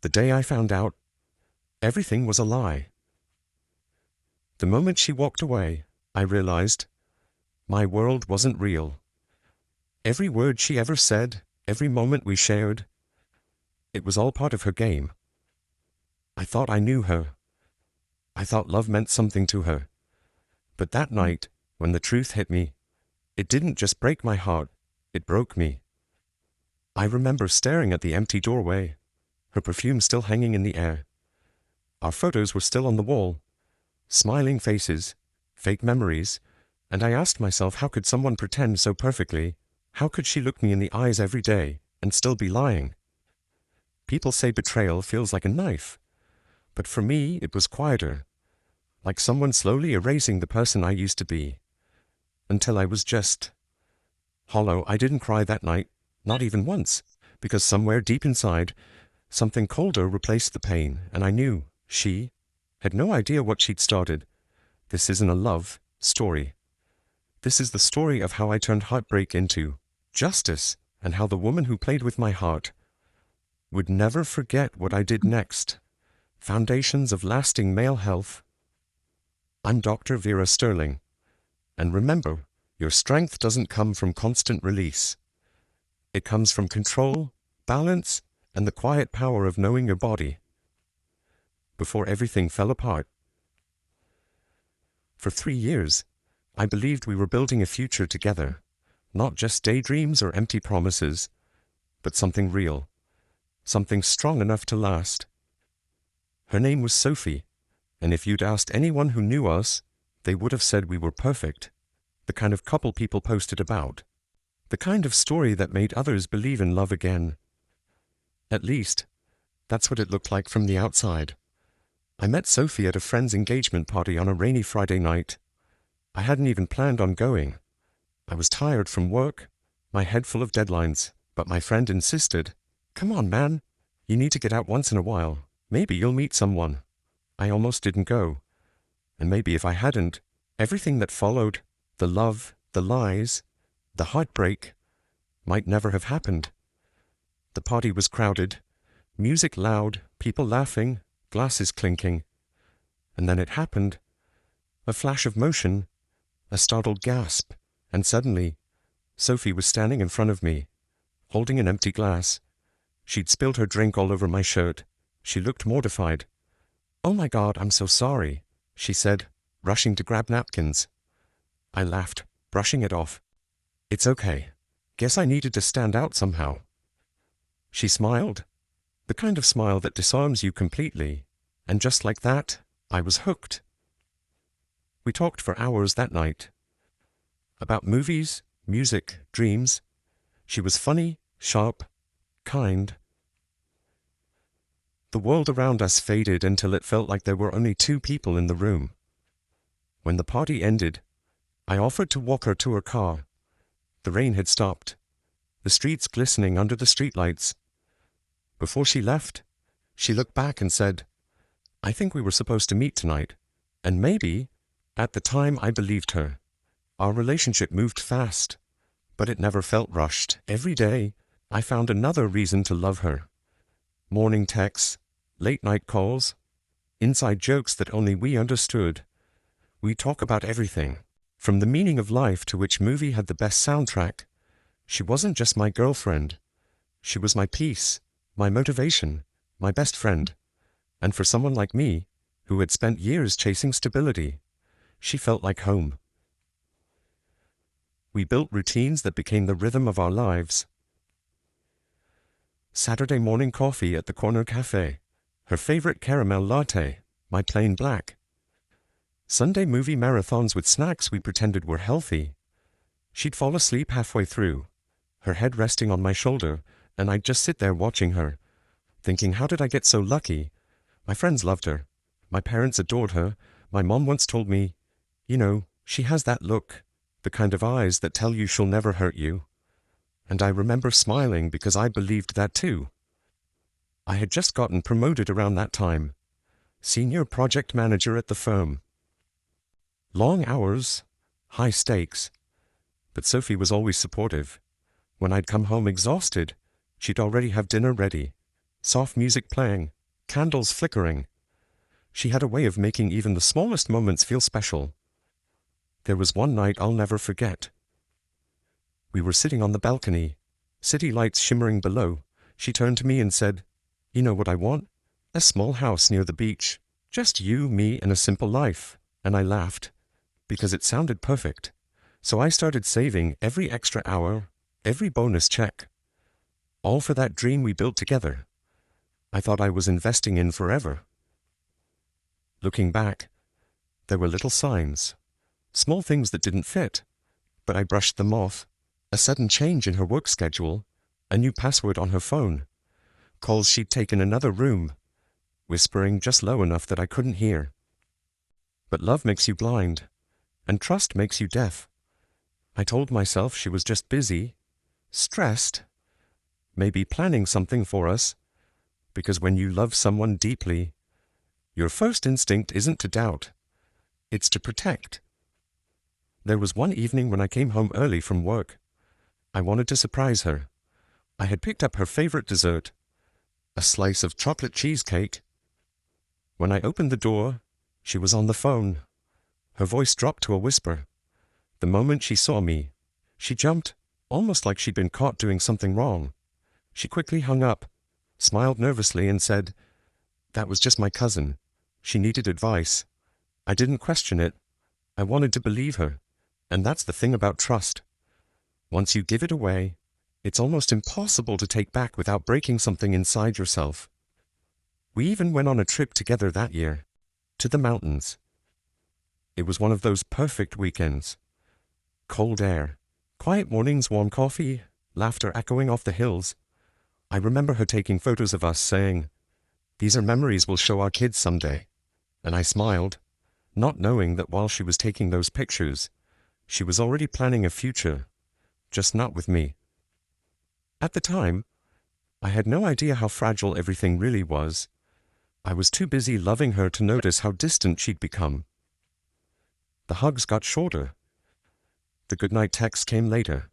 The day I found out, everything was a lie. The moment she walked away, I realized my world wasn't real. Every word she ever said, every moment we shared, it was all part of her game. I thought I knew her. I thought love meant something to her. But that night, when the truth hit me, it didn't just break my heart, it broke me. I remember staring at the empty doorway, her perfume still hanging in the air. Our photos were still on the wall, smiling faces, fake memories, and I asked myself, how could someone pretend so perfectly? How could she look me in the eyes every day and still be lying? People say betrayal feels like a knife, but for me it was quieter, like someone slowly erasing the person I used to be, until I was just hollow. I didn't cry that night, not even once, because somewhere deep inside, something colder replaced the pain, and I knew she had no idea what she'd started. This isn't a love story. This is the story of how I turned heartbreak into justice, and how the woman who played with my heart would never forget what I did next. Foundations of Lasting Male Health. I'm Dr. Vera Sterling. And remember, your strength doesn't come from constant release. It comes from control, balance, and the quiet power of knowing your body. Before everything fell apart. For 3 years, I believed we were building a future together, not just daydreams or empty promises, but something real, something strong enough to last. Her name was Sophie, and if you'd asked anyone who knew us, they would have said we were perfect, the kind of couple people posted about, the kind of story that made others believe in love again. At least, that's what it looked like from the outside. I met Sophie at a friend's engagement party on a rainy Friday night. I hadn't even planned on going. I was tired from work, my head full of deadlines, but my friend insisted, "Come on, man. You need to get out once in a while. Maybe you'll meet someone." I almost didn't go. And maybe if I hadn't, everything that followed, the love, the lies, the heartbreak, might never have happened. The party was crowded, music loud, people laughing, glasses clinking. And then it happened. A flash of motion, a startled gasp, and suddenly, Sophie was standing in front of me, holding an empty glass. She'd spilled her drink all over my shirt. She looked mortified. "Oh my God, I'm so sorry," she said, rushing to grab napkins. I laughed, brushing it off. "It's okay. Guess I needed to stand out somehow." She smiled, the kind of smile that disarms you completely, and just like that, I was hooked. We talked for hours that night. About movies, music, dreams. She was funny, sharp, kind. The world around us faded until it felt like there were only 2 people in the room. When the party ended, I offered to walk her to her car. The rain had stopped, the streets glistening under the streetlights. Before she left, she looked back and said, "I think we were supposed to meet tonight." And maybe, at the time, I believed her. Our relationship moved fast, but it never felt rushed. Every day, I found another reason to love her. Morning texts, late-night calls, inside jokes that only we understood. We talk about everything, from the meaning of life to which movie had the best soundtrack. She wasn't just my girlfriend. She was my peace, my motivation, my best friend. And for someone like me, who had spent years chasing stability, she felt like home. We built routines that became the rhythm of our lives. Saturday morning coffee at the corner cafe, her favorite caramel latte, my plain black. Sunday movie marathons with snacks we pretended were healthy. She'd fall asleep halfway through, her head resting on my shoulder, and I'd just sit there watching her, thinking, how did I get so lucky? My friends loved her. My parents adored her. My mom once told me, "You know, she has that look, the kind of eyes that tell you she'll never hurt you." And I remember smiling because I believed that too. I had just gotten promoted around that time, senior project manager at the firm. Long hours, high stakes, but Sophie was always supportive. When I'd come home exhausted, she'd already have dinner ready, Soft music playing, candles flickering. She had a way of making even the smallest moments feel special. There was one night I'll never forget. We were sitting on the balcony, city lights shimmering below. She turned to me and said, "You know what I want? A small house near the beach. Just you, me, and a simple life." And I laughed, because it sounded perfect. So I started saving every extra hour, every bonus check. All for that dream we built together. I thought I was investing in forever. Looking back, there were little signs, small things that didn't fit, but I brushed them off. A sudden change in her work schedule, a new password on her phone, calls she'd taken another room, whispering just low enough that I couldn't hear. But love makes you blind, and trust makes you deaf. I told myself she was just busy, stressed, maybe planning something for us, because when you love someone deeply, your first instinct isn't to doubt, it's to protect. There was one evening when I came home early from work. I wanted to surprise her. I had picked up her favorite dessert, a slice of chocolate cheesecake. When I opened the door, she was on the phone. Her voice dropped to a whisper. The moment she saw me, she jumped, almost like she'd been caught doing something wrong. She quickly hung up, smiled nervously and said, "That was just my cousin. She needed advice." I didn't question it. I wanted to believe her. And that's the thing about trust. Once you give it away, it's almost impossible to take back without breaking something inside yourself. We even went on a trip together that year, to the mountains. It was one of those perfect weekends. Cold air, quiet mornings, warm coffee, laughter echoing off the hills. I remember her taking photos of us, saying, "These are memories we'll show our kids someday." And I smiled, not knowing that while she was taking those pictures, she was already planning a future, just not with me. At the time, I had no idea how fragile everything really was. I was too busy loving her to notice how distant she'd become. The hugs got shorter. The goodnight texts came later.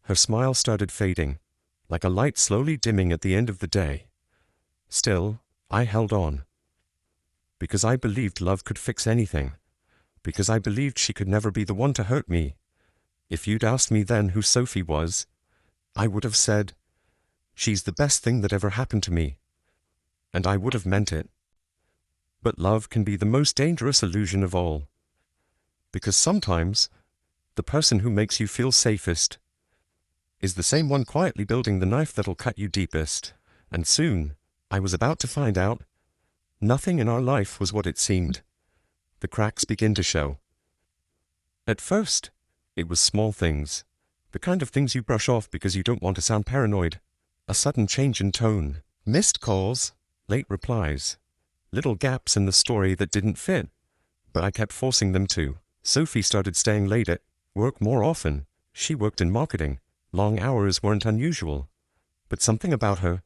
Her smile started fading, like a light slowly dimming at the end of the day. Still, I held on. Because I believed love could fix anything. Because I believed she could never be the one to hurt me. If you'd asked me then who Sophie was, I would have said, "She's the best thing that ever happened to me." And I would have meant it. But love can be the most dangerous illusion of all. Because sometimes, the person who makes you feel safest is the same one quietly building the knife that'll cut you deepest. And soon, I was about to find out, nothing in our life was what it seemed. The cracks begin to show. At first, it was small things, the kind of things you brush off because you don't want to sound paranoid. A sudden change in tone, missed calls, late replies, little gaps in the story that didn't fit, but I kept forcing them to. Sophie started staying late at work more often. She worked in marketing. Long hours weren't unusual. But something about her,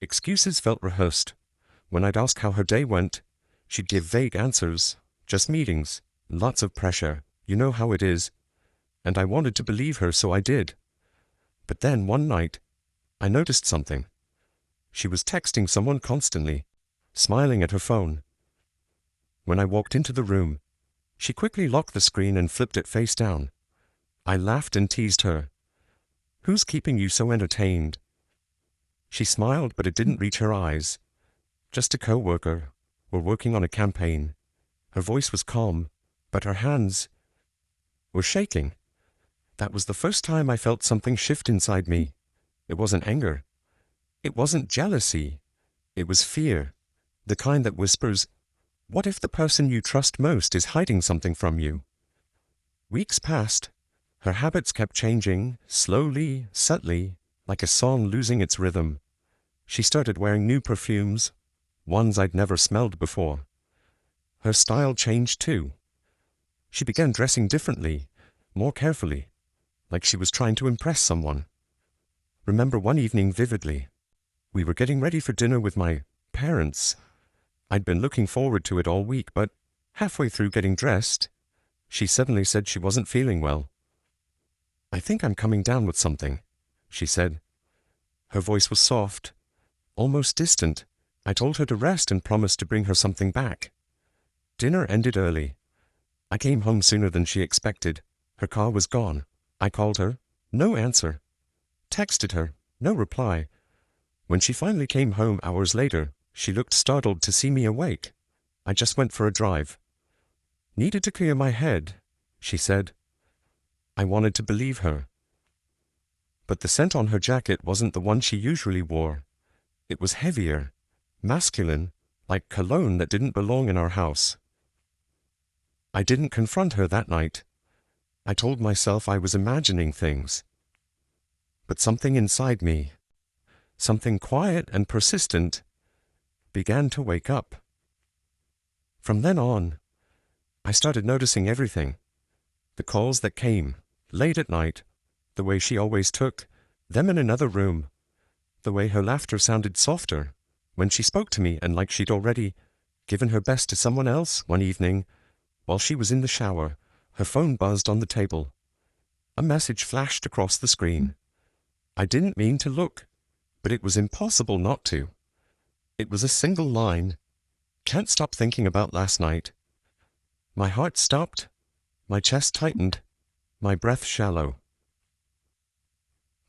excuses felt rehearsed. When I'd ask how her day went, she'd give vague answers, just meetings, lots of pressure, you know how it is. And I wanted to believe her, so I did. But then one night, I noticed something. She was texting someone constantly, smiling at her phone. When I walked into the room, she quickly locked the screen and flipped it face down. I laughed and teased her. "Who's keeping you so entertained?" She smiled, but it didn't reach her eyes. "Just a co-worker. We're working on a campaign." Her voice was calm, but her hands were shaking. That was the first time I felt something shift inside me. It wasn't anger. It wasn't jealousy. It was fear. The kind that whispers, "What if the person you trust most is hiding something from you?" Weeks passed. Her habits kept changing, slowly, subtly, like a song losing its rhythm. She started wearing new perfumes, ones I'd never smelled before. Her style changed too. She began dressing differently, more carefully, like she was trying to impress someone. Remember one evening vividly. We were getting ready for dinner with my parents. I'd been looking forward to it all week, but halfway through getting dressed, she suddenly said she wasn't feeling well. "I think I'm coming down with something," she said. Her voice was soft, almost distant. I told her to rest and promised to bring her something back. Dinner ended early. I came home sooner than she expected. Her car was gone. I called her. No answer. Texted her. No reply. When she finally came home hours later, she looked startled to see me awake. I just went for a drive. Needed to clear my head, she said. I wanted to believe her. But the scent on her jacket wasn't the one she usually wore. It was heavier, masculine, like cologne that didn't belong in our house. I didn't confront her that night. I told myself I was imagining things. But something inside me, something quiet and persistent, began to wake up. From then on, I started noticing everything. The calls that came, late at night, the way she always took them in another room, the way her laughter sounded softer when she spoke to me, and like she'd already given her best to someone else. One evening, while she was in the shower, her phone buzzed on the table. A message flashed across the screen. I didn't mean to look, but it was impossible not to. It was a single line. Can't stop thinking about last night. My heart stopped, my chest tightened, my breath shallow.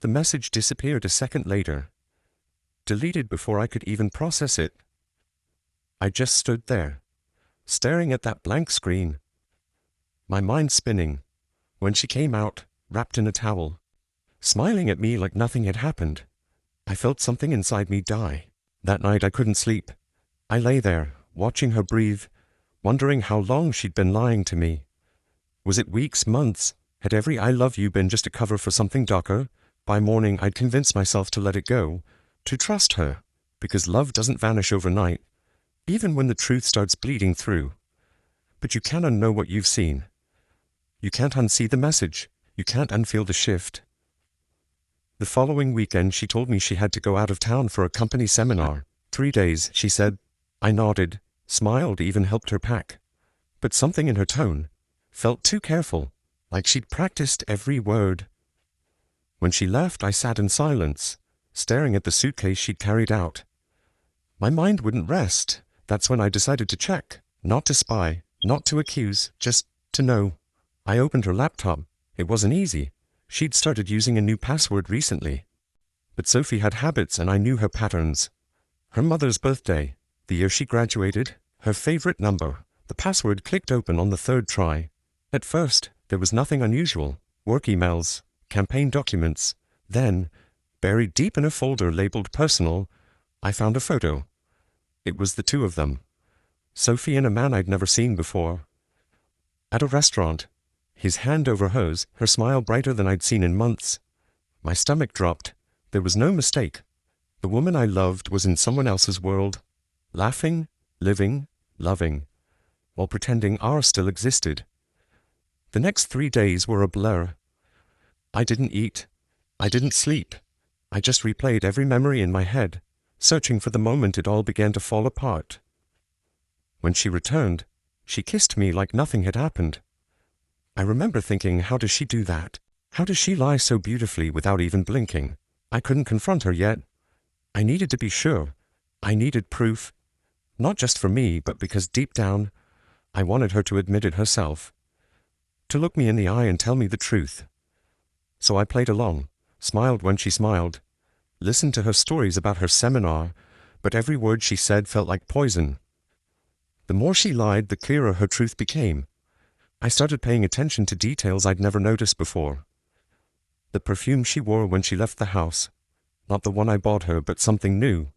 The message disappeared a second later, deleted before I could even process it. I just stood there, staring at that blank screen, my mind spinning, when she came out, wrapped in a towel, smiling at me like nothing had happened. I felt something inside me die. That night I couldn't sleep. I lay there, watching her breathe, wondering how long she'd been lying to me. Was it weeks, months? Had every "I love you" been just a cover for something darker? By morning I'd convinced myself to let it go, to trust her, because love doesn't vanish overnight, even when the truth starts bleeding through. But you can't unknow what you've seen. You can't unsee the message. You can't unfeel the shift. The following weekend she told me she had to go out of town for a company seminar. 3 days, she said. I nodded, smiled, even helped her pack. But something in her tone felt too careful, like she'd practiced every word. When she left, I sat in silence, staring at the suitcase she'd carried out. My mind wouldn't rest. That's when I decided to check, not to spy, not to accuse, just to know. I opened her laptop. It wasn't easy. She'd started using a new password recently. But Sophie had habits and I knew her patterns. Her mother's birthday, the year she graduated, her favorite number. The password clicked open on the third try. At first, there was nothing unusual. Work emails, campaign documents. Then, buried deep in a folder labeled personal, I found a photo. It was the two of them. Sophie and a man I'd never seen before. At a restaurant, his hand over hers, her smile brighter than I'd seen in months. My stomach dropped. There was no mistake. The woman I loved was in someone else's world, laughing, living, loving, while pretending ours still existed. The next 3 days were a blur. I didn't eat. I didn't sleep. I just replayed every memory in my head, searching for the moment it all began to fall apart. When she returned, she kissed me like nothing had happened. I remember thinking, how does she do that? How does she lie so beautifully without even blinking? I couldn't confront her yet. I needed to be sure. I needed proof. Not just for me, but because deep down, I wanted her to admit it herself. To look me in the eye and tell me the truth. So I played along, smiled when she smiled, listened to her stories about her seminar, but every word she said felt like poison. The more she lied, the clearer her truth became. I started paying attention to details I'd never noticed before. The perfume she wore when she left the house, not the one I bought her, but something new.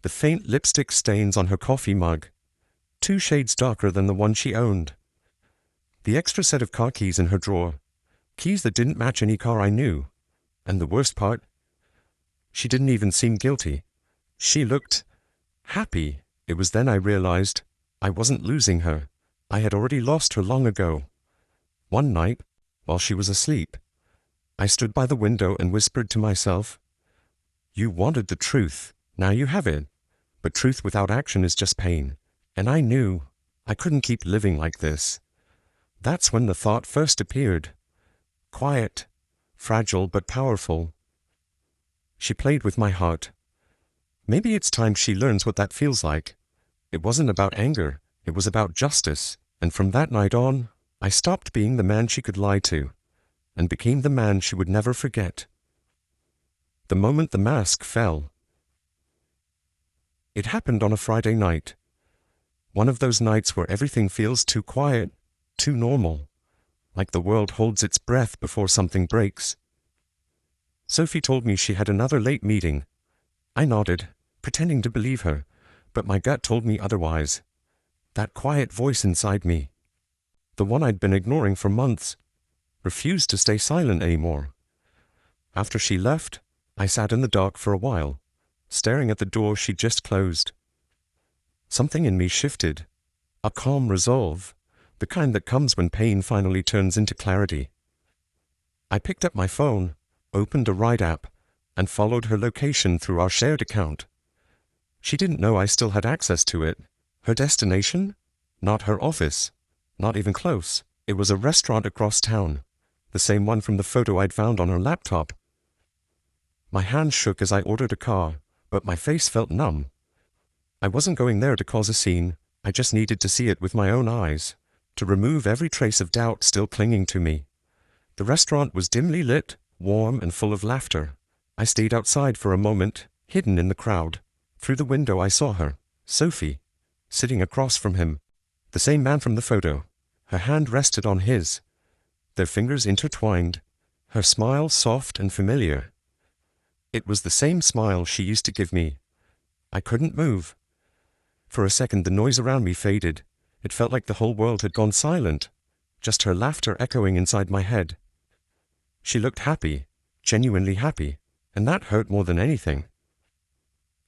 The faint lipstick stains on her coffee mug, 2 shades darker than the one she owned. The extra set of car keys in her drawer, keys that didn't match any car I knew. And the worst part, she didn't even seem guilty. She looked happy. It was then I realized I wasn't losing her. I had already lost her long ago. One night, while she was asleep, I stood by the window and whispered to myself, "You wanted the truth. Now you have it. But truth without action is just pain." And I knew I couldn't keep living like this. That's when the thought first appeared. Quiet, fragile but powerful. She played with my heart. Maybe it's time she learns what that feels like. It wasn't about anger, it was about justice, and from that night on, I stopped being the man she could lie to, and became the man she would never forget. The moment the mask fell. It happened on a Friday night. One of those nights where everything feels too quiet, too normal, like the world holds its breath before something breaks. Sophie told me she had another late meeting. I nodded, pretending to believe her, but my gut told me otherwise. That quiet voice inside me, the one I'd been ignoring for months, refused to stay silent anymore. After she left, I sat in the dark for a while, staring at the door she'd just closed. Something in me shifted, a calm resolve, the kind that comes when pain finally turns into clarity. I picked up my phone, opened a ride app, and followed her location through our shared account. She didn't know I still had access to it. Her destination? Not her office. Not even close. It was a restaurant across town, the same one from the photo I'd found on her laptop. My hand shook as I ordered a car, but my face felt numb. I wasn't going there to cause a scene, I just needed to see it with my own eyes, to remove every trace of doubt still clinging to me. The restaurant was dimly lit, warm and full of laughter. I stayed outside for a moment, hidden in the crowd. Through the window I saw her, Sophie, sitting across from him, the same man from the photo. Her hand rested on his, their fingers intertwined, her smile soft and familiar. It was the same smile she used to give me. I couldn't move. For a second the noise around me faded. It felt like the whole world had gone silent, just her laughter echoing inside my head. She looked happy, genuinely happy, and that hurt more than anything.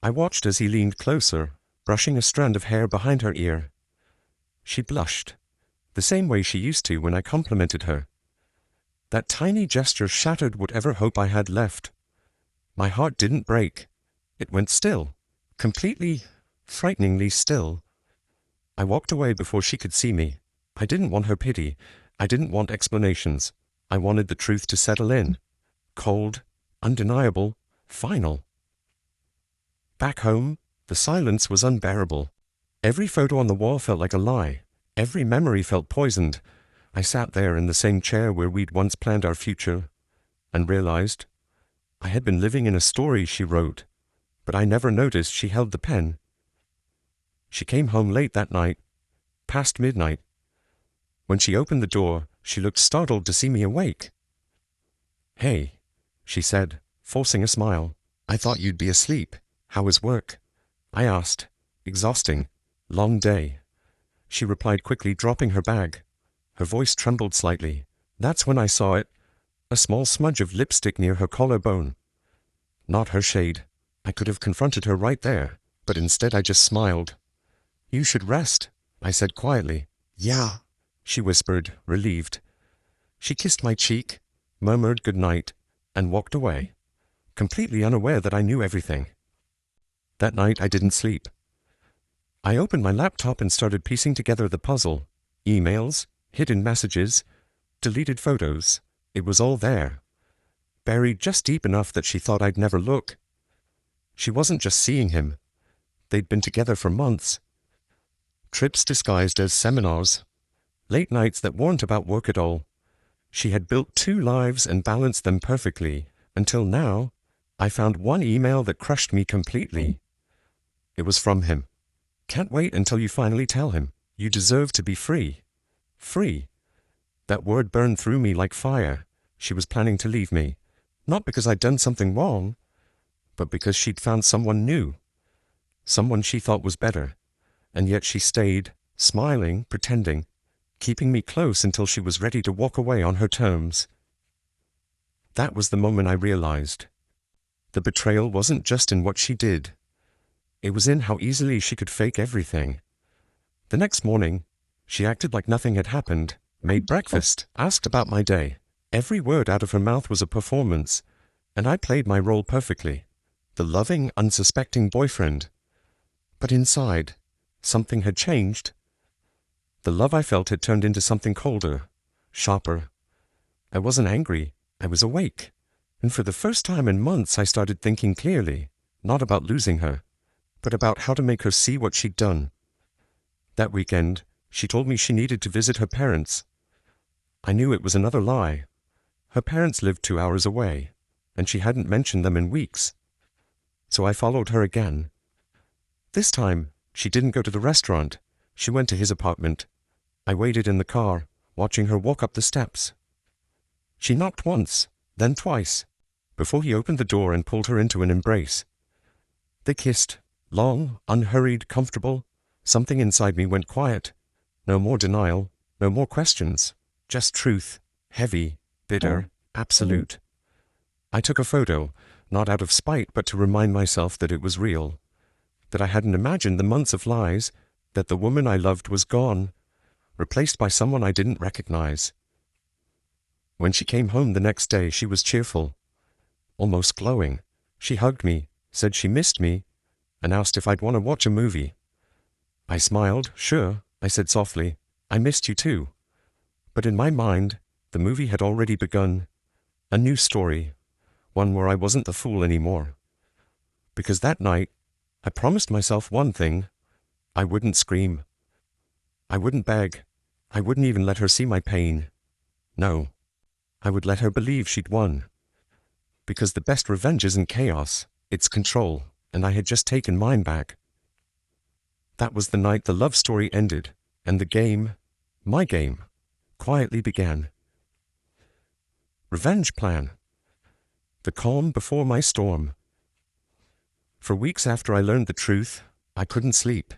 I watched as he leaned closer, brushing a strand of hair behind her ear. She blushed, the same way she used to when I complimented her. That tiny gesture shattered whatever hope I had left. My heart didn't break. It went still, completely, frighteningly still. I walked away before she could see me. I didn't want her pity. I didn't want explanations. I wanted the truth to settle in. Cold, undeniable, final. Back home, the silence was unbearable. Every photo on the wall felt like a lie. Every memory felt poisoned. I sat there in the same chair where we'd once planned our future, and realized I had been living in a story she wrote, but I never noticed she held the pen. She came home late that night, past midnight. When she opened the door, she looked startled to see me awake. "Hey," she said, forcing a smile. "I thought you'd be asleep. How was work?" I asked. "Exhausting. Long day." She replied quickly, dropping her bag. Her voice trembled slightly. That's when I saw it, a small smudge of lipstick near her collarbone. Not her shade. I could have confronted her right there, but instead I just smiled. "You should rest," I said quietly. "Yeah," she whispered, relieved. She kissed my cheek, murmured good night, and walked away, completely unaware that I knew everything. That night I didn't sleep. I opened my laptop and started piecing together the puzzle. Emails, hidden messages, deleted photos. It was all there, buried just deep enough that she thought I'd never look. She wasn't just seeing him. They'd been together for months. Trips disguised as seminars. Late nights that weren't about work at all. She had built 2 lives and balanced them perfectly, until now, I found one email that crushed me completely. It was from him. "Can't wait until you finally tell him. You deserve to be free." Free. That word burned through me like fire. She was planning to leave me. Not because I'd done something wrong, but because she'd found someone new. Someone she thought was better. And yet she stayed, smiling, pretending, keeping me close until she was ready to walk away on her terms. That was the moment I realized. The betrayal wasn't just in what she did. It was in how easily she could fake everything. The next morning, she acted like nothing had happened, made breakfast, asked about my day. Every word out of her mouth was a performance, and I played my role perfectly. The loving, unsuspecting boyfriend. But inside, something had changed. The love I felt had turned into something colder, sharper. I wasn't angry, I was awake. And for the first time in months I started thinking clearly, not about losing her, but about how to make her see what she'd done. That weekend, she told me she needed to visit her parents. I knew it was another lie. Her parents lived 2 hours away, and she hadn't mentioned them in weeks. So I followed her again. This time, she didn't go to the restaurant. She went to his apartment. I waited in the car, watching her walk up the steps. She knocked once, then twice, before he opened the door and pulled her into an embrace. They kissed, long, unhurried, comfortable. Something inside me went quiet. No more denial, no more questions, just truth, heavy, bitter, absolute. I took a photo, not out of spite, but to remind myself that it was real, that I hadn't imagined the months of lies, that the woman I loved was gone, replaced by someone I didn't recognize. When she came home the next day, she was cheerful, almost glowing. She hugged me, said she missed me, and asked if I'd want to watch a movie. I smiled. Sure, I said softly. I missed you too. But in my mind, the movie had already begun. A new story, one where I wasn't the fool anymore. Because that night, I promised myself one thing. I wouldn't scream. I wouldn't beg. I wouldn't even let her see my pain. No. I would let her believe she'd won. Because the best revenge isn't chaos, it's control, and I had just taken mine back. That was the night the love story ended, and the game, my game, quietly began. Revenge plan. The calm before my storm. For weeks after I learned the truth, I couldn't sleep.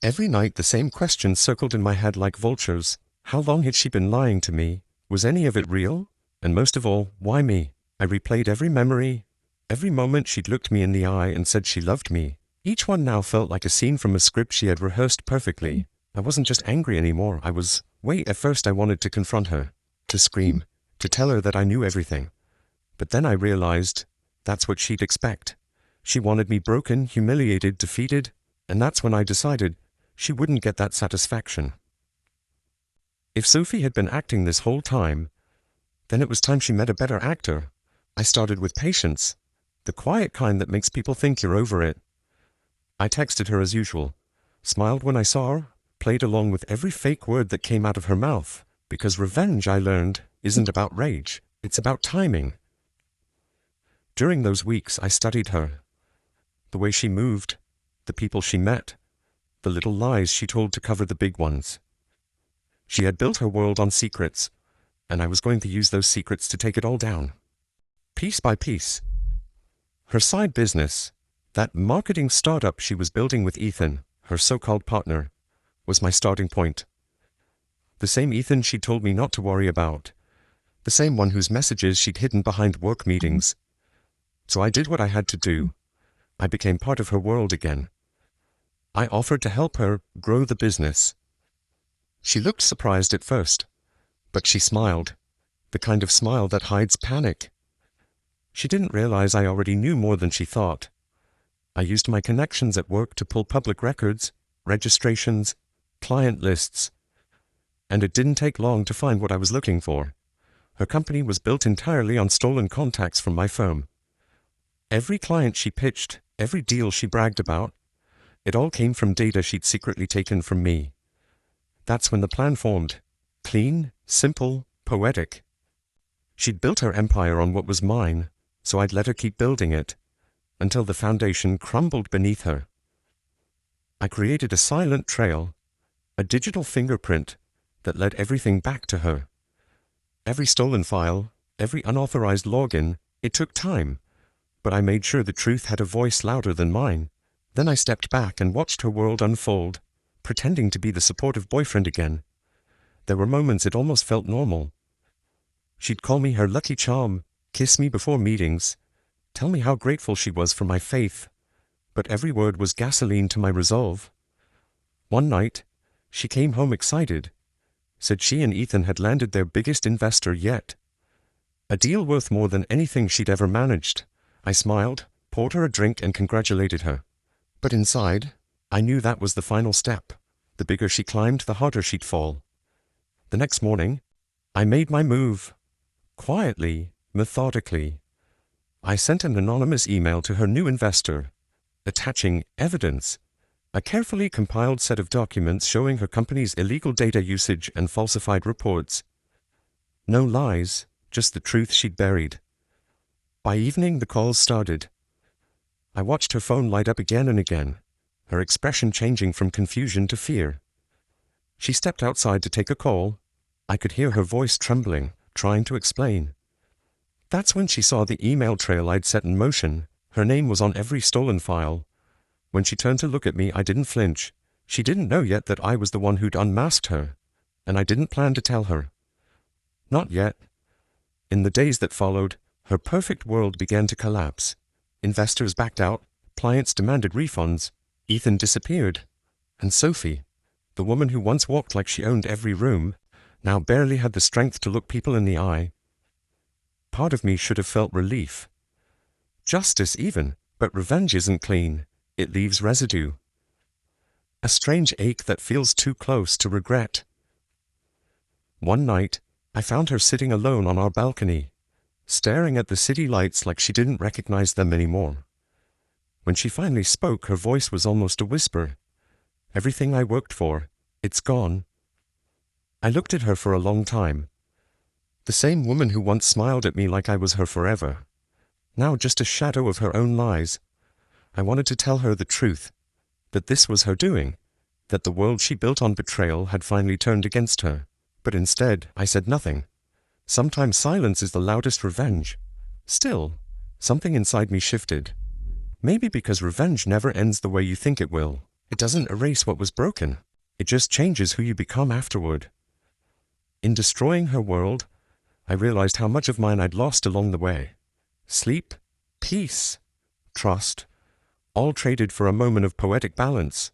Every night the same questions circled in my head like vultures. How long had she been lying to me? Was any of it real? And most of all, why me? I replayed every memory, every moment she'd looked me in the eye and said she loved me. Each one now felt like a scene from a script she had rehearsed perfectly. I wasn't just angry anymore, at first I wanted to confront her, to scream, to tell her that I knew everything. But then I realized that's what she'd expect. She wanted me broken, humiliated, defeated, and that's when I decided she wouldn't get that satisfaction. If Sophie had been acting this whole time, then it was time she met a better actor. I started with patience, the quiet kind that makes people think you're over it. I texted her as usual, smiled when I saw her, played along with every fake word that came out of her mouth, because revenge, I learned, isn't about rage, it's about timing. During those weeks, I studied her, the way she moved, the people she met, the little lies she told to cover the big ones. She had built her world on secrets, and I was going to use those secrets to take it all down, piece by piece. Her side business, that marketing startup she was building with Ethan, her so-called partner, was my starting point. The same Ethan she'd told me not to worry about, the same one whose messages she'd hidden behind work meetings. So I did what I had to do. I became part of her world again. I offered to help her grow the business. She looked surprised at first, but she smiled, the kind of smile that hides panic. She didn't realize I already knew more than she thought. I used my connections at work to pull public records, registrations, client lists, and it didn't take long to find what I was looking for. Her company was built entirely on stolen contacts from my firm. Every client she pitched, every deal she bragged about, it all came from data she'd secretly taken from me. That's when the plan formed. Clean, simple, poetic. She'd built her empire on what was mine, so I'd let her keep building it, until the foundation crumbled beneath her. I created a silent trail, a digital fingerprint that led everything back to her. Every stolen file, every unauthorized login, it took time, but I made sure the truth had a voice louder than mine. Then I stepped back and watched her world unfold, pretending to be the supportive boyfriend again. There were moments it almost felt normal. She'd call me her lucky charm, kiss me before meetings, tell me how grateful she was for my faith, but every word was gasoline to my resolve. One night, she came home excited, said she and Ethan had landed their biggest investor yet. A deal worth more than anything she'd ever managed. I smiled, poured her a drink and congratulated her. But inside, I knew that was the final step. The bigger she climbed, the harder she'd fall. The next morning, I made my move. Quietly, methodically. I sent an anonymous email to her new investor, attaching evidence, a carefully compiled set of documents showing her company's illegal data usage and falsified reports. No lies, just the truth she'd buried. By evening, the calls started. I watched her phone light up again and again, her expression changing from confusion to fear. She stepped outside to take a call. I could hear her voice trembling, trying to explain. That's when she saw the email trail I'd set in motion. Her name was on every stolen file. When she turned to look at me, I didn't flinch. She didn't know yet that I was the one who'd unmasked her, and I didn't plan to tell her. Not yet. In the days that followed, her perfect world began to collapse. Investors backed out, clients demanded refunds, Ethan disappeared, and Sophie, the woman who once walked like she owned every room, now barely had the strength to look people in the eye. Part of me should have felt relief. Justice even, but revenge isn't clean. It leaves residue. A strange ache that feels too close to regret. One night, I found her sitting alone on our balcony, staring at the city lights like she didn't recognize them anymore. When she finally spoke, her voice was almost a whisper. Everything I worked for, it's gone. I looked at her for a long time. The same woman who once smiled at me like I was her forever. Now just a shadow of her own lies. I wanted to tell her the truth, that this was her doing, that the world she built on betrayal had finally turned against her. But instead, I said nothing. Sometimes silence is the loudest revenge. Still, something inside me shifted. Maybe because revenge never ends the way you think it will. It doesn't erase what was broken. It just changes who you become afterward. In destroying her world, I realized how much of mine I'd lost along the way. Sleep, peace, trust, all traded for a moment of poetic balance.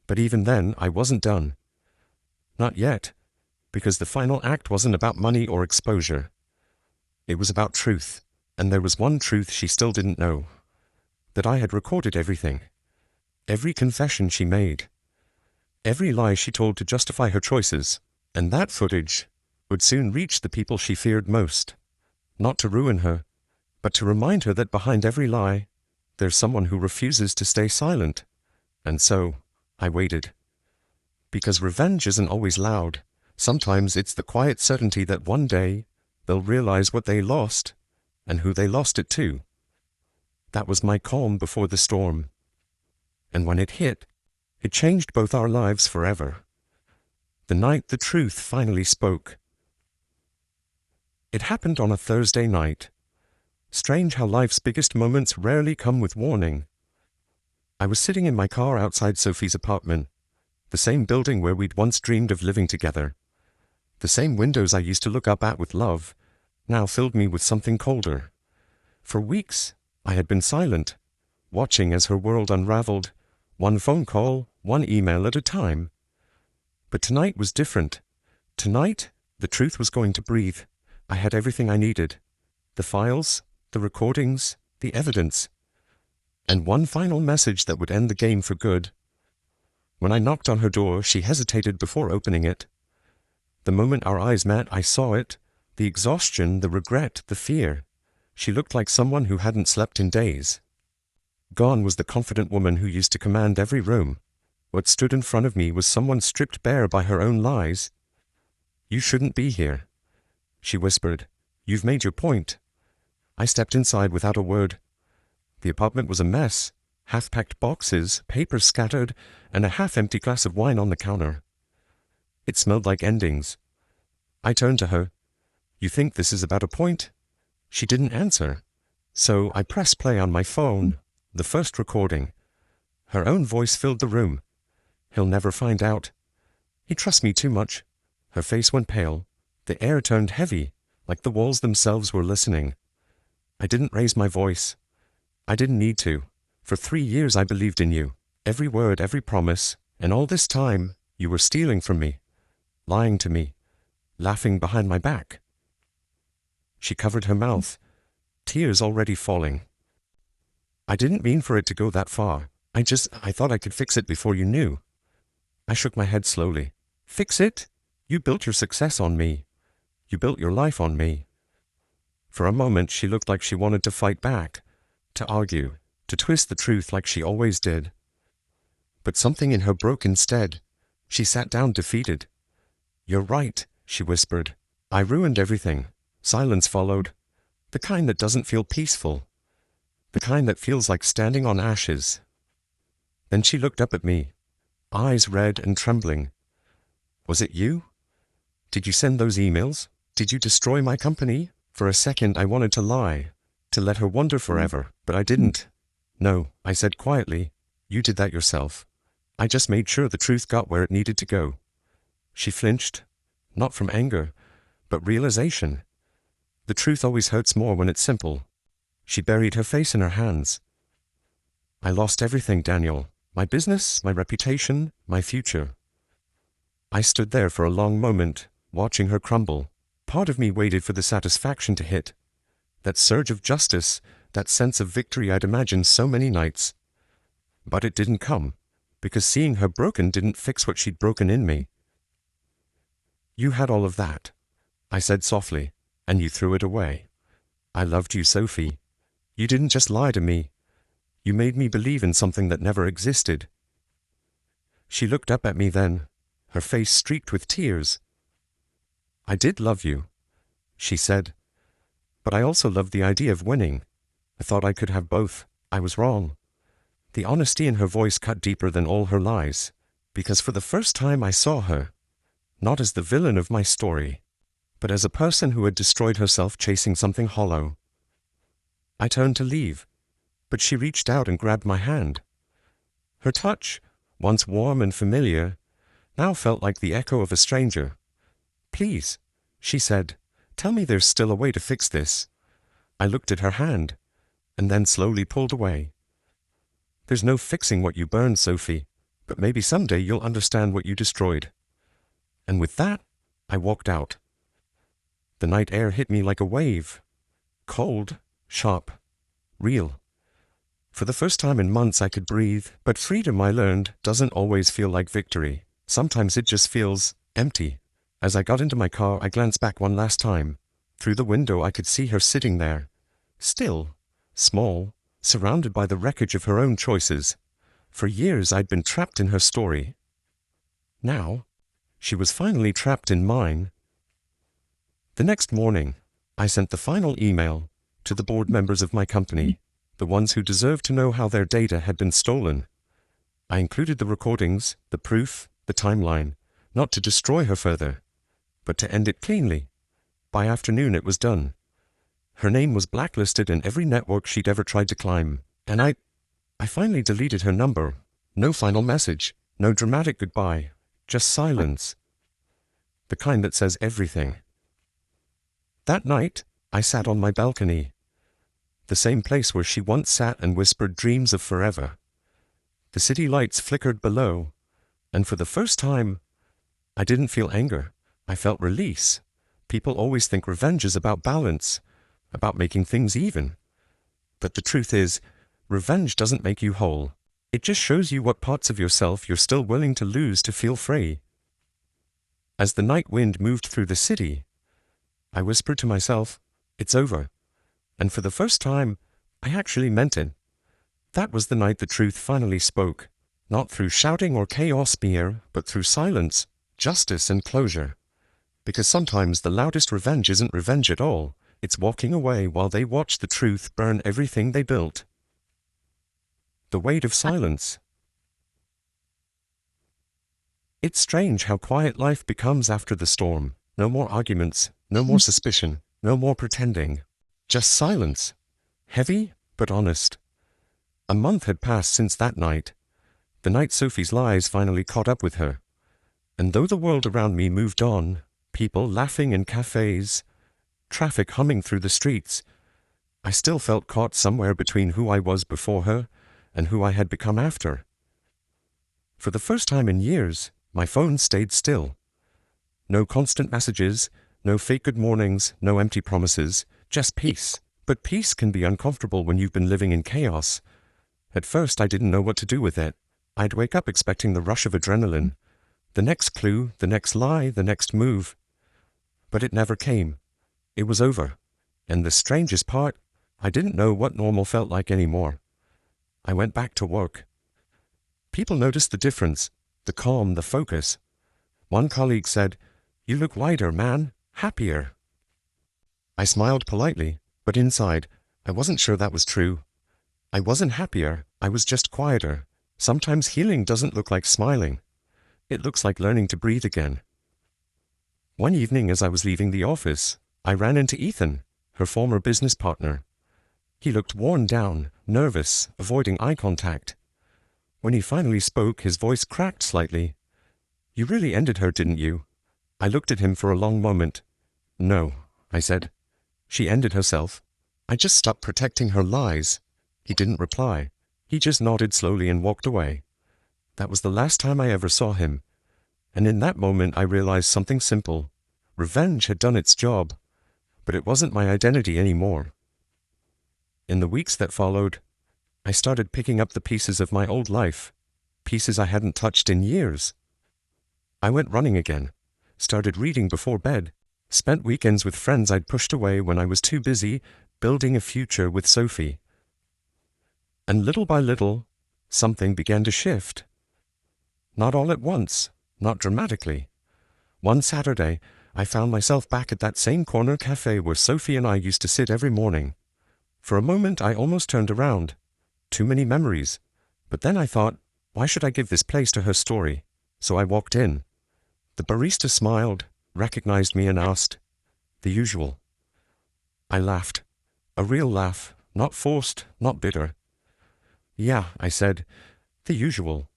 But even then, I wasn't done. Not yet, because the final act wasn't about money or exposure. It was about truth, and there was one truth she still didn't know. That I had recorded everything. Every confession she made. Every lie she told to justify her choices. And that footage would soon reach the people she feared most. Not to ruin her, but to remind her that behind every lie, there's someone who refuses to stay silent. And so, I waited. Because revenge isn't always loud. Sometimes it's the quiet certainty that one day, they'll realize what they lost, and who they lost it to. That was my calm before the storm. And when it hit, it changed both our lives forever. The night the truth finally spoke. It happened on a Thursday night. Strange how life's biggest moments rarely come with warning. I was sitting in my car outside Sophie's apartment, the same building where we'd once dreamed of living together. The same windows I used to look up at with love, now filled me with something colder. For weeks, I had been silent, watching as her world unraveled, one phone call, one email at a time. But tonight was different. Tonight, the truth was going to breathe. I had everything I needed. The files, the recordings, the evidence. And one final message that would end the game for good. When I knocked on her door, she hesitated before opening it. The moment our eyes met, I saw it. The exhaustion, the regret, the fear. She looked like someone who hadn't slept in days. Gone was the confident woman who used to command every room. What stood in front of me was someone stripped bare by her own lies. "You shouldn't be here," she whispered. "You've made your point." I stepped inside without a word. The apartment was a mess. Half-packed boxes, papers scattered, and a half-empty glass of wine on the counter. It smelled like endings. I turned to her. "You think this is about a point?" She didn't answer. So I pressed play on my phone, the first recording. Her own voice filled the room. "He'll never find out. He trusts me too much." Her face went pale. The air turned heavy, like the walls themselves were listening. I didn't raise my voice. I didn't need to. For 3 years I believed in you. Every word, every promise. And all this time, you were stealing from me. Lying to me. Laughing behind my back. She covered her mouth. Tears already falling. "I didn't mean for it to go that far. I thought I could fix it before you knew." I shook my head slowly. "Fix it? You built your success on me. You built your life on me." For a moment she looked like she wanted to fight back, to argue, to twist the truth like she always did. But something in her broke instead. She sat down defeated. "You're right," she whispered. "I ruined everything." Silence followed. The kind that doesn't feel peaceful. The kind that feels like standing on ashes. Then she looked up at me, eyes red and trembling. "Was it you? Did you send those emails? Did you destroy my company?" For a second I wanted to lie, to let her wonder forever, but I didn't. "No," I said quietly. "You did that yourself. I just made sure the truth got where it needed to go." She flinched, not from anger, but realization. The truth always hurts more when it's simple. She buried her face in her hands. "I lost everything, Daniel. My business, my reputation, my future." I stood there for a long moment, watching her crumble. Part of me waited for the satisfaction to hit. That surge of justice, that sense of victory I'd imagined so many nights. But it didn't come, because seeing her broken didn't fix what she'd broken in me. "You had all of that," I said softly, "and you threw it away. I loved you, Sophie. You didn't just lie to me. You made me believe in something that never existed." She looked up at me then, her face streaked with tears. "I did love you," she said, "but I also loved the idea of winning. I thought I could have both. I was wrong." The honesty in her voice cut deeper than all her lies, because for the first time I saw her, not as the villain of my story, but as a person who had destroyed herself chasing something hollow. I turned to leave, but she reached out and grabbed my hand. Her touch, once warm and familiar, now felt like the echo of a stranger. "Please," she said, "tell me there's still a way to fix this." I looked at her hand, and then slowly pulled away. "There's no fixing what you burned, Sophie, but maybe someday you'll understand what you destroyed." And with that, I walked out. The night air hit me like a wave. Cold, sharp, real. For the first time in months I could breathe, but freedom, I learned, doesn't always feel like victory. Sometimes it just feels empty. As I got into my car, I glanced back one last time. Through the window I could see her sitting there, still, small, surrounded by the wreckage of her own choices. For years I'd been trapped in her story. Now, she was finally trapped in mine. The next morning, I sent the final email to the board members of my company, the ones who deserved to know how their data had been stolen. I included the recordings, the proof, the timeline, not to destroy her further, but to end it cleanly. By afternoon it was done. Her name was blacklisted in every network she'd ever tried to climb, and I finally deleted her number. No final message, no dramatic goodbye, just silence. The kind that says everything. That night, I sat on my balcony, the same place where she once sat and whispered dreams of forever. The city lights flickered below, and for the first time, I didn't feel anger. I felt release. People always think revenge is about balance, about making things even. But the truth is, revenge doesn't make you whole. It just shows you what parts of yourself you're still willing to lose to feel free. As the night wind moved through the city, I whispered to myself, "It's over." And for the first time, I actually meant it. That was the night the truth finally spoke, not through shouting or chaos mere, but through silence, justice, and closure. Because sometimes the loudest revenge isn't revenge at all. It's walking away while they watch the truth burn everything they built. The weight of silence. It's strange how quiet life becomes after the storm. No more arguments, no more suspicion, no more pretending. Just silence. Heavy, but honest. A month had passed since that night, the night Sophie's lies finally caught up with her. And though the world around me moved on, people laughing in cafes, traffic humming through the streets, I still felt caught somewhere between who I was before her and who I had become after. For the first time in years, my phone stayed still. No constant messages, no fake good mornings, no empty promises, just peace. But peace can be uncomfortable when you've been living in chaos. At first I didn't know what to do with it. I'd wake up expecting the rush of adrenaline, the next clue, the next lie, the next move. But it never came. It was over. And the strangest part, I didn't know what normal felt like anymore. I went back to work. People noticed the difference, the calm, the focus. One colleague said, "You look lighter, man, happier." I smiled politely, but inside, I wasn't sure that was true. I wasn't happier, I was just quieter. Sometimes healing doesn't look like smiling. It looks like learning to breathe again. One evening as I was leaving the office, I ran into Ethan, her former business partner. He looked worn down, nervous, avoiding eye contact. When he finally spoke, his voice cracked slightly. "You really ended her, didn't you?" I looked at him for a long moment. "No," I said. "She ended herself. I just stopped protecting her lies." He didn't reply. He just nodded slowly and walked away. That was the last time I ever saw him. And in that moment I realized something simple. Revenge had done its job, but it wasn't my identity anymore. In the weeks that followed, I started picking up the pieces of my old life, pieces I hadn't touched in years. I went running again, started reading before bed, spent weekends with friends I'd pushed away when I was too busy building a future with Sophie. And little by little, something began to shift. Not all at once, not dramatically. One Saturday, I found myself back at that same corner cafe where Sophie and I used to sit every morning. For a moment, I almost turned around. Too many memories. But then I thought, why should I give this place to her story? So I walked in. The barista smiled, recognized me and asked, "The usual." I laughed. A real laugh, not forced, not bitter. "Yeah," I said, "the usual."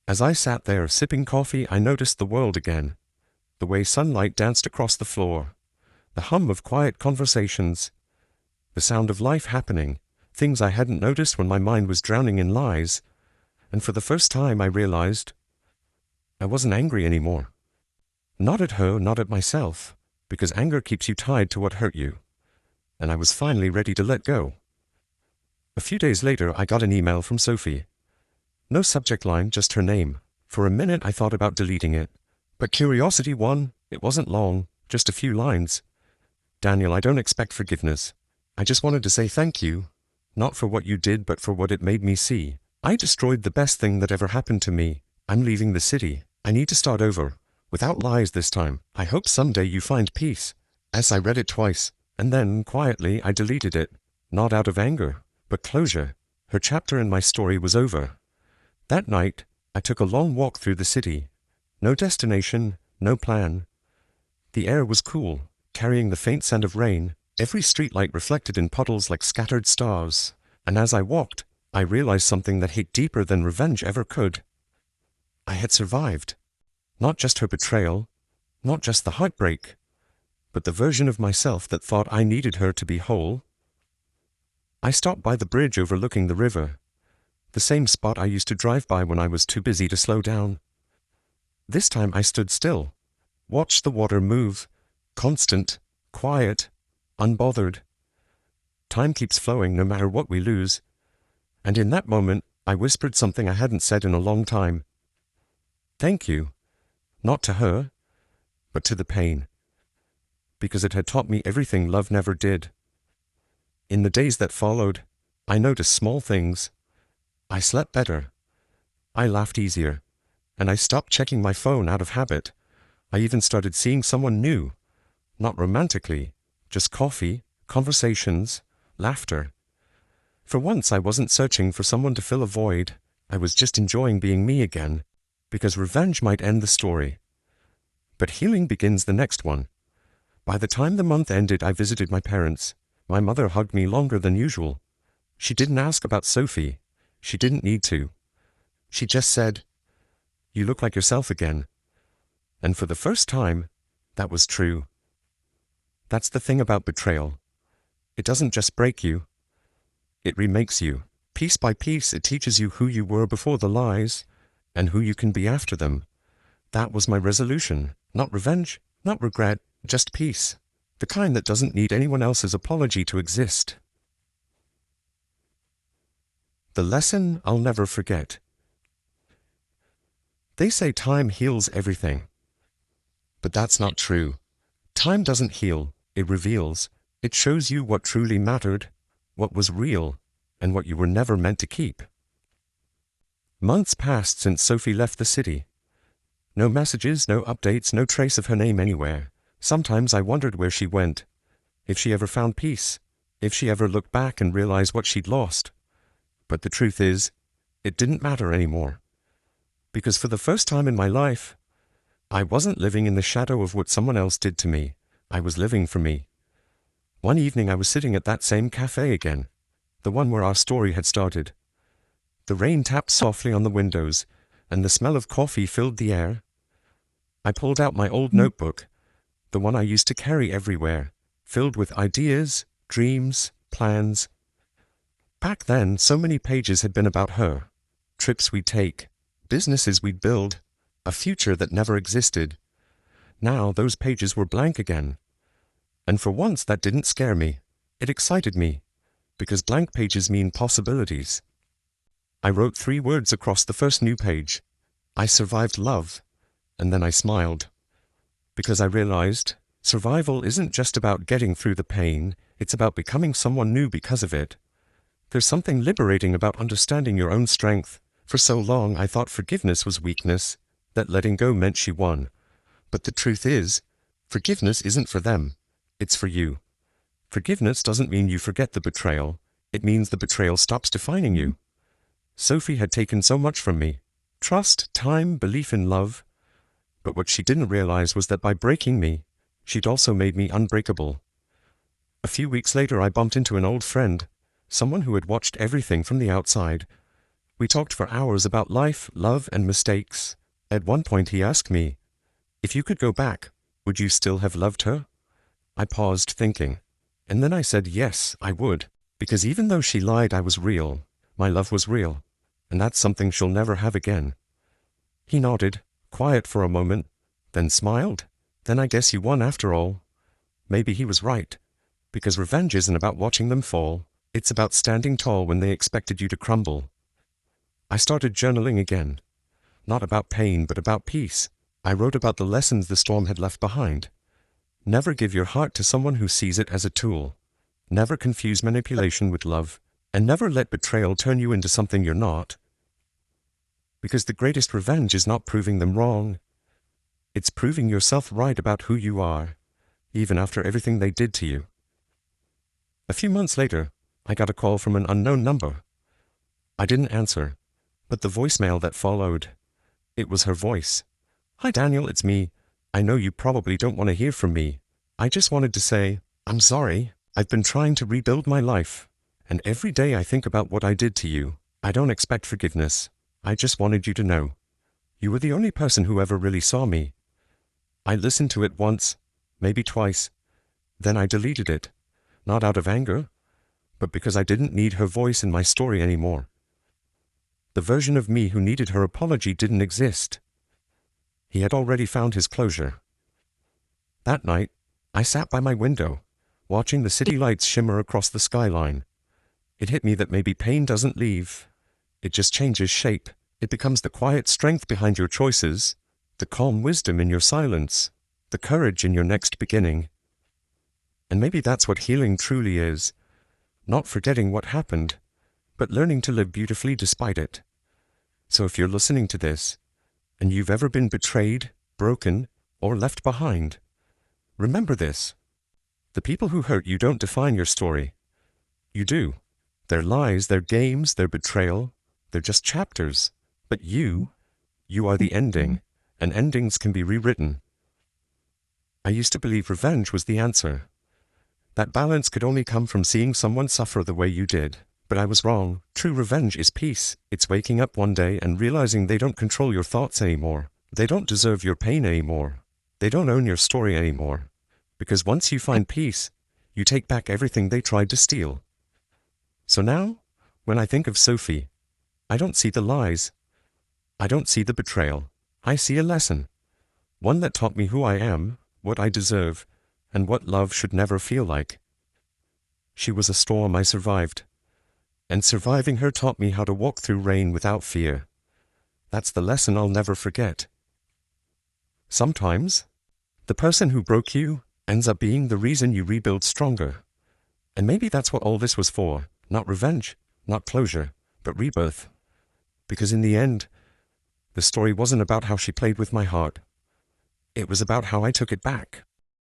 As I sat there sipping coffee, I noticed the world again. The way sunlight danced across the floor. The hum of quiet conversations. The sound of life happening. Things I hadn't noticed when my mind was drowning in lies. And for the first time I realized I wasn't angry anymore. Not at her, not at myself, because anger keeps you tied to what hurt you. And I was finally ready to let go. A few days later, I got an email from Sophie. No subject line, just her name. For a minute I thought about deleting it. But curiosity won. It wasn't long, just a few lines. "Daniel, I don't expect forgiveness. I just wanted to say thank you. Not for what you did, but for what it made me see. I destroyed the best thing that ever happened to me. I'm leaving the city. I need to start over. Without lies this time. I hope someday you find peace." As I read it twice, and then, quietly, I deleted it. Not out of anger, but closure. Her chapter in my story was over. That night, I took a long walk through the city. No destination, no plan. The air was cool, carrying the faint scent of rain. Every streetlight reflected in puddles like scattered stars. And as I walked, I realized something that hit deeper than revenge ever could. I had survived. Not just her betrayal, not just the heartbreak, but the version of myself that thought I needed her to be whole. I stopped by the bridge overlooking the river, the same spot I used to drive by when I was too busy to slow down. This time I stood still, watched the water move, constant, quiet, unbothered. Time keeps flowing no matter what we lose. And in that moment, I whispered something I hadn't said in a long time. Thank you. Not to her, but to the pain. Because it had taught me everything love never did. In the days that followed, I noticed small things. I slept better. I laughed easier. And I stopped checking my phone out of habit. I even started seeing someone new. Not romantically, just coffee, conversations, laughter. For once I wasn't searching for someone to fill a void. I was just enjoying being me again. Because revenge might end the story. But healing begins the next one. By the time the month ended, I visited my parents. My mother hugged me longer than usual. She didn't ask about Sophie. She didn't need to. She just said, "You look like yourself again." And for the first time, that was true. That's the thing about betrayal. It doesn't just break you. It remakes you. Piece by piece, it teaches you who you were before the lies, and who you can be after them. That was my resolution. Not revenge, not regret, just peace. The kind that doesn't need anyone else's apology to exist. The lesson I'll never forget. They say time heals everything. But that's not true. Time doesn't heal, it reveals. It shows you what truly mattered, what was real. and what you were never meant to keep. Months passed since Sophie left the city. No messages, no updates, no trace of her name anywhere. Sometimes I wondered where she went, if she ever found peace, if she ever looked back and realized what she'd lost. But the truth is, it didn't matter anymore. Because for the first time in my life, I wasn't living in the shadow of what someone else did to me. I was living for me. One evening I was sitting at that same cafe again, the one where our story had started. The rain tapped softly on the windows, and the smell of coffee filled the air. I pulled out my old notebook, the one I used to carry everywhere, filled with ideas, dreams, plans. Back then, so many pages had been about her. Trips we'd take, businesses we'd build, a future that never existed. Now those pages were blank again. And for once that didn't scare me. It excited me, because blank pages mean possibilities. I wrote 3 words across the first new page. I survived love, and then I smiled. Because I realized survival isn't just about getting through the pain, it's about becoming someone new because of it. There's something liberating about understanding your own strength. For so long I thought forgiveness was weakness, that letting go meant she won. But the truth is, forgiveness isn't for them, it's for you. Forgiveness doesn't mean you forget the betrayal, it means the betrayal stops defining you. Sophie had taken so much from me. Trust, time, belief in love. But what she didn't realize was that by breaking me, she'd also made me unbreakable. A few weeks later I bumped into an old friend, someone who had watched everything from the outside. We talked for hours about life, love, and mistakes. At one point he asked me, if you could go back, would you still have loved her? I paused thinking, and then I said yes, I would, because even though she lied, I was real. My love was real, and that's something she'll never have again. He nodded, quiet for a moment, then smiled. Then I guess you won after all. Maybe he was right, because revenge isn't about watching them fall, it's about standing tall when they expected you to crumble. I started journaling again. Not about pain, but about peace. I wrote about the lessons the storm had left behind. Never give your heart to someone who sees it as a tool. Never confuse manipulation with love. And never let betrayal turn you into something you're not. Because the greatest revenge is not proving them wrong. It's proving yourself right about who you are, even after everything they did to you. A few months later, I got a call from an unknown number. I didn't answer, but the voicemail that followed, it was her voice. Hi Daniel, it's me. I know you probably don't want to hear from me. I just wanted to say, I'm sorry. I've been trying to rebuild my life. And every day I think about what I did to you. I don't expect forgiveness. I just wanted you to know. You were the only person who ever really saw me. I listened to it once, maybe twice. Then I deleted it. Not out of anger, but because I didn't need her voice in my story anymore. The version of me who needed her apology didn't exist. He had already found his closure. That night, I sat by my window, watching the city lights shimmer across the skyline. It hit me that maybe pain doesn't leave. It just changes shape. It becomes the quiet strength behind your choices, the calm wisdom in your silence, the courage in your next beginning. And maybe that's what healing truly is. Not forgetting what happened, but learning to live beautifully despite it. So if you're listening to this, and you've ever been betrayed, broken, or left behind, remember this. The people who hurt you don't define your story. You do. Their lies, their games, their betrayal, they're just chapters. But you are the ending, and endings can be rewritten. I used to believe revenge was the answer. That balance could only come from seeing someone suffer the way you did. But I was wrong. True revenge is peace. It's waking up one day and realizing they don't control your thoughts anymore. They don't deserve your pain anymore. They don't own your story anymore. Because once you find peace, you take back everything they tried to steal. So now, when I think of Sophie, I don't see the lies. I don't see the betrayal. I see a lesson. One that taught me who I am, what I deserve, and what love should never feel like. She was a storm I survived. And surviving her taught me how to walk through rain without fear. That's the lesson I'll never forget. Sometimes, the person who broke you ends up being the reason you rebuild stronger. And maybe that's what all this was for. Not revenge, Not closure, but rebirth. Because in the end, the story wasn't about how she played with my heart. It was about how I took it back.